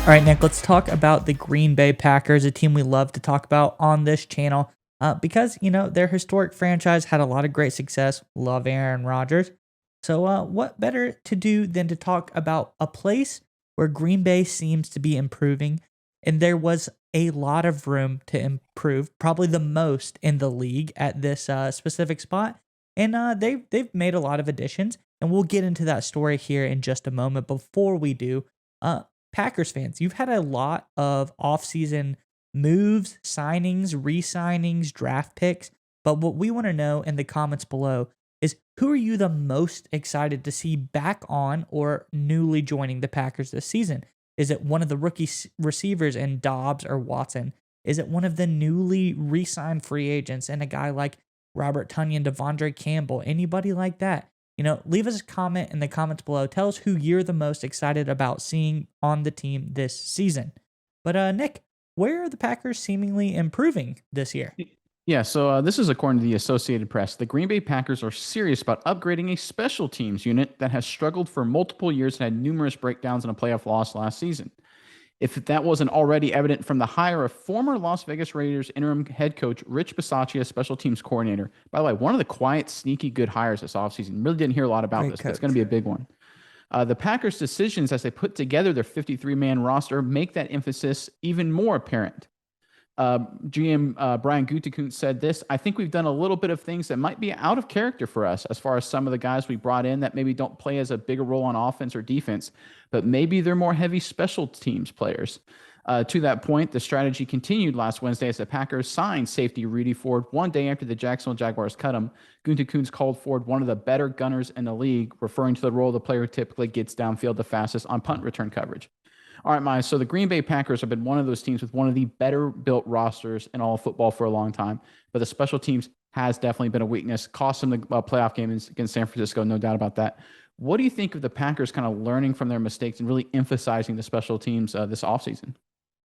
All right, Nick, let's talk about the Green Bay Packers, a team we love to talk about on this channel because, their historic franchise had a lot of great success. Love Aaron Rodgers. So, what better to do than to talk about a place where Green Bay seems to be improving? And there was a lot of room to improve, probably the most in the league at this specific spot. And they've made a lot of additions, and we'll get into that story here in just a moment. Before we do, uh, Packers fans, you've had a lot of offseason moves, signings, re-signings, draft picks. But what we want to know in the comments below is who are you the most excited to see back on or newly joining the Packers this season? Is it one of the rookie receivers in Dobbs or Watson? Is it one of the newly re-signed free agents and a guy like Robert Tunyon, Devondre Campbell, anybody like that? Leave us a comment in the comments below. Tell us who you're the most excited about seeing on the team this season. But Nick, where are the Packers seemingly improving this year? Yeah, so this is according to the Associated Press. The Green Bay Packers are serious about upgrading a special teams unit that has struggled for multiple years and had numerous breakdowns in a playoff loss last season. If that wasn't already evident from the hire of former Las Vegas Raiders interim head coach Rich Bisaccia as special teams coordinator. By the way, one of the quiet, sneaky good hires this offseason. Really didn't hear a lot about Great this, but it's coach. going to be a big one. The Packers' decisions as they put together their 53-man roster make that emphasis even more apparent. GM Brian Gutekunst said this: I think we've done a little bit of things that might be out of character for us as far as some of the guys we brought in that maybe don't play as a bigger role on offense or defense, but maybe they're more heavy special teams players. To that point, the strategy continued last Wednesday as the Packers signed safety Rudy Ford one day after the Jacksonville Jaguars cut him. Gutekunst called Ford one of the better gunners in the league, referring to the role the player typically gets downfield the fastest on punt return coverage. All right, Maya. So the Green Bay Packers have been one of those teams with one of the better built rosters in all of football for a long time. But the special teams has definitely been a weakness. Cost them the playoff game against San Francisco, no doubt about that. What do you think of the Packers kind of learning from their mistakes and really emphasizing the special teams this offseason?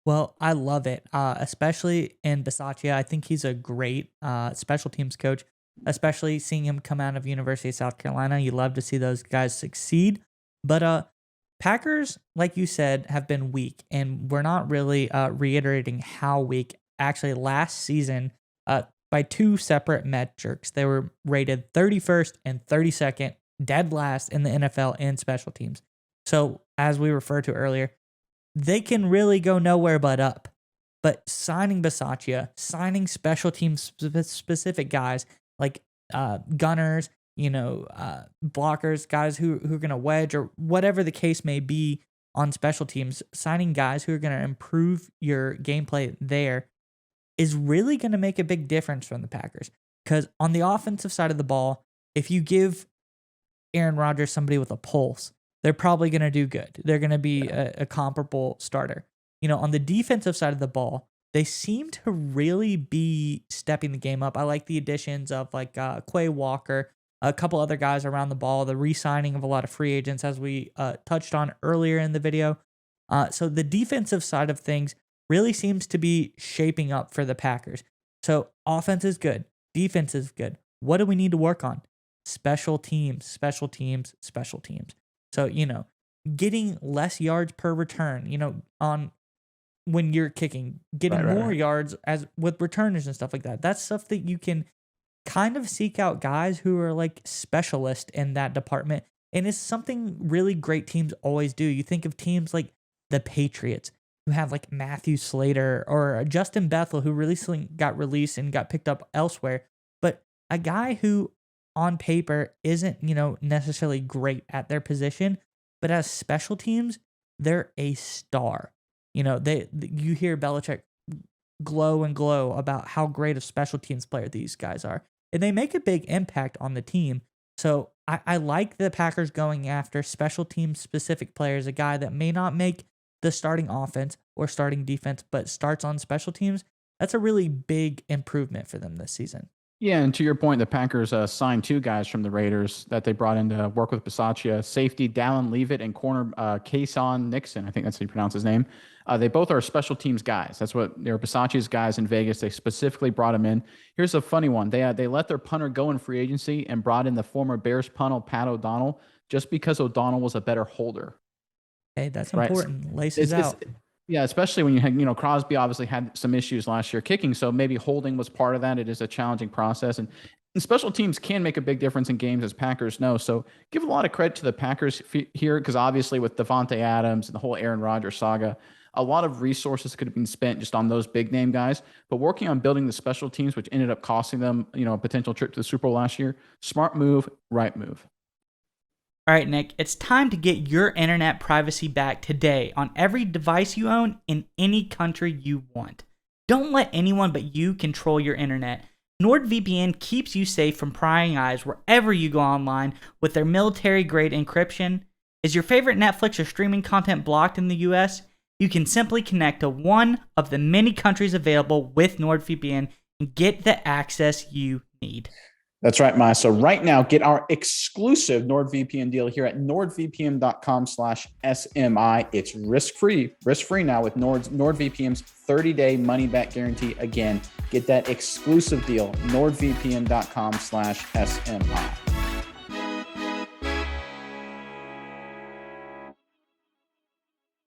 Well, I love it, especially in Bisaccia. I think he's a great special teams coach, especially seeing him come out of University of South Carolina. You love to see those guys succeed. But Packers, like you said, have been weak, and we're not really reiterating how weak. Actually, last season, by two separate metrics, they were rated 31st and 32nd, dead last in the NFL in special teams. So, as we referred to earlier, they can really go nowhere but up. But signing Bisaccia, signing special team specific guys like gunners, blockers, guys who are going to wedge or whatever the case may be on special teams, signing guys who are going to improve your gameplay there is really going to make a big difference from the Packers. Because on the offensive side of the ball, if you give Aaron Rodgers somebody with a pulse, they're probably going to do good. They're going to be a comparable starter. On the defensive side of the ball, they seem to really be stepping the game up. I like the additions of like Quay Walker, a couple other guys around the ball, the re-signing of a lot of free agents, as we touched on earlier in the video. So the defensive side of things really seems to be shaping up for the Packers. So offense is good. Defense is good. What do we need to work on? Special teams, special teams, special teams. So, getting less yards per return, on when you're kicking, getting more yards as with returners and stuff like that. That's stuff that you can kind of seek out guys who are like specialists in that department. And it's something really great teams always do. You think of teams like the Patriots who have like Matthew Slater or Justin Bethel who recently got released and got picked up elsewhere. But a guy who on paper isn't, necessarily great at their position, but as special teams, they're a star. You hear Belichick glow and glow about how great a special teams player these guys are, and they make a big impact on the team. So I like the Packers going after special team specific players, a guy that may not make the starting offense or starting defense, but starts on special teams. That's a really big improvement for them this season. Yeah, and to your point, the Packers signed two guys from the Raiders that they brought in to work with Bisaccia, safety Dallin Leavitt and corner Kason Nixon. I think that's how you pronounce his name. They both are special teams guys. That's what they're Bisaccia's guys in Vegas. They specifically brought him in. Here's a funny one. They let their punter go in free agency and brought in the former Bears punter Pat O'Donnell just because O'Donnell was a better holder. Hey, that's Right. important. Laces out. Yeah, especially when you had, Crosby obviously had some issues last year kicking, so maybe holding was part of that. It is a challenging process, and special teams can make a big difference in games, as Packers know. So give a lot of credit to the Packers here, because obviously with Devontae Adams and the whole Aaron Rodgers saga, a lot of resources could have been spent just on those big name guys. But working on building the special teams, which ended up costing them, a potential trip to the Super Bowl last year, smart move, right move. All right, Nick, it's time to get your internet privacy back today on every device you own in any country you want. Don't let anyone but you control your internet. NordVPN keeps you safe from prying eyes wherever you go online with their military-grade encryption. Is your favorite Netflix or streaming content blocked in the US? You can simply connect to one of the many countries available with NordVPN and get the access you need. That's right, Maya. So right now, get our exclusive NordVPN deal here at nordvpn.com/SMI. It's risk-free now with NordVPN's 30-day money-back guarantee. Again, get that exclusive deal, nordvpn.com/SMI.